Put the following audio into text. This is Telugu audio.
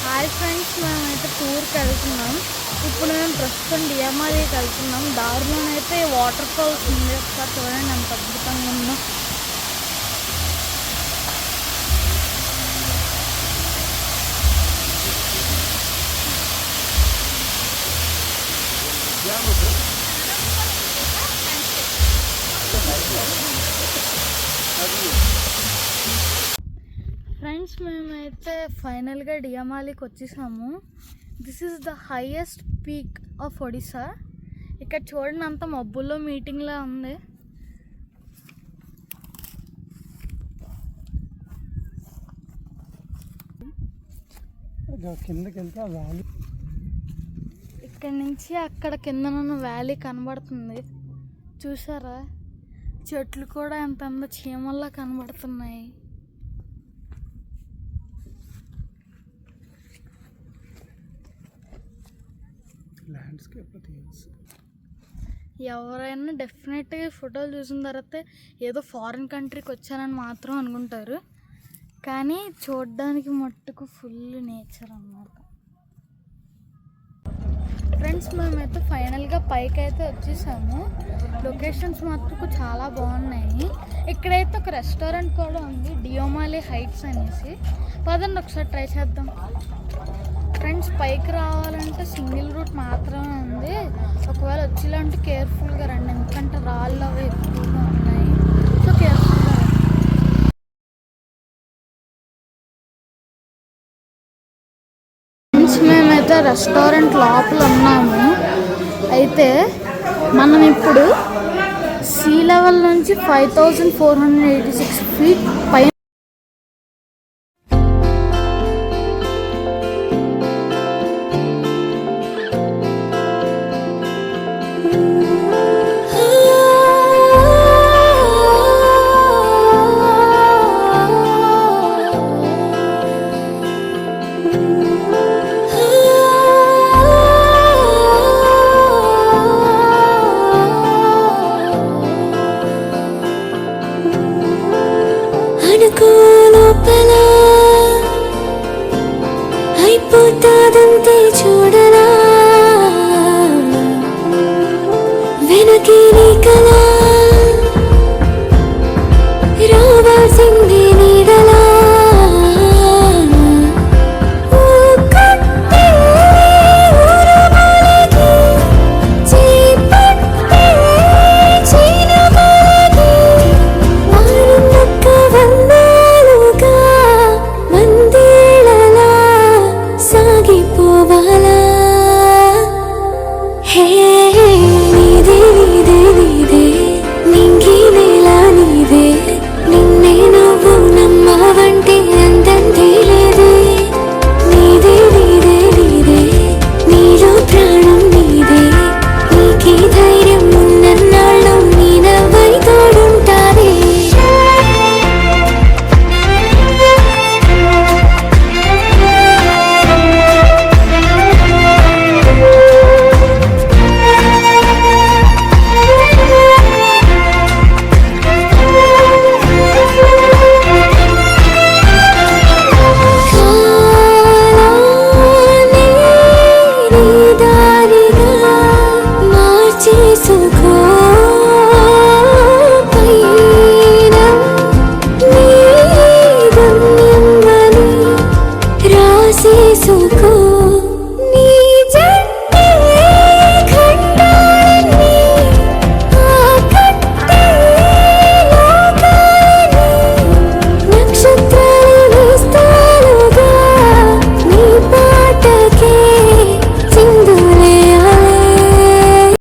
హాయ్ ఫ్రెండ్స్, మేమైతే టూర్కి వెళ్తున్నాం. ఇప్పుడు మేము ప్రస్తుతం డిఎంఆర్కి వెళ్తున్నాం. దారిలోనైతే వాటర్ ఫాల్స్ ఉంది. ఒకసారి చూడండి ఎంత అద్భుతంగా ఉందో. ఫ్రెండ్స్, మేమైతే ఫైనల్గా డిఎంఆర్కి వచ్చేసాము. This is the highest peak of Odisha. ఇక్కడ చూడండి అంత మబ్బుల్లో మీటింగ్లా ఉంది. ఇక్కడ నుంచి అక్కడ కిందనున్న వ్యాలీ కనబడుతుంది. చూసారా, చెట్లు కూడా ఎంత చీమల్లా కనబడుతున్నాయి. ఎవరైనా డెఫినెట్గా ఫోటోలు చూసిన తర్వాత ఏదో ఫారిన్ కంట్రీకి వచ్చానని మాత్రం అనుకుంటారు, కానీ చూడడానికి మట్టుకు ఫుల్ నేచర్ అన్నమాట. ఫ్రెండ్స్, మేమైతే ఫైనల్గా పైకి అయితే వచ్చేసాము. లొకేషన్స్ మట్టుకు చాలా బాగున్నాయి. ఇక్కడైతే ఒక రెస్టారెంట్ కూడా ఉంది, డియోమాలి హైట్స్ అనేసి. పదండి ఒకసారి ట్రై చేద్దాం. ఫ్రెండ్స్, పైకి రావాలంటే సింగిల్ రూట్ మాత్రమే ఉంది. ఒకవేళ వచ్చేలాంటి కేర్ఫుల్గా రండి, ఎందుకంటే రాళ్ళు అవి ఎక్కువగా ఉన్నాయి. సో కేర్ఫుల్గా రండి. ఫ్రెండ్స్, మేమైతే రెస్టారెంట్ లోపల ఉన్నాము. అయితే మనం ఇప్పుడు సీ లెవెల్ నుంచి 5486 feet పైన అయిపోతాదంతే చూడరా, వెనకే నీ కలా రావాల్సింది నీడలా. So cool.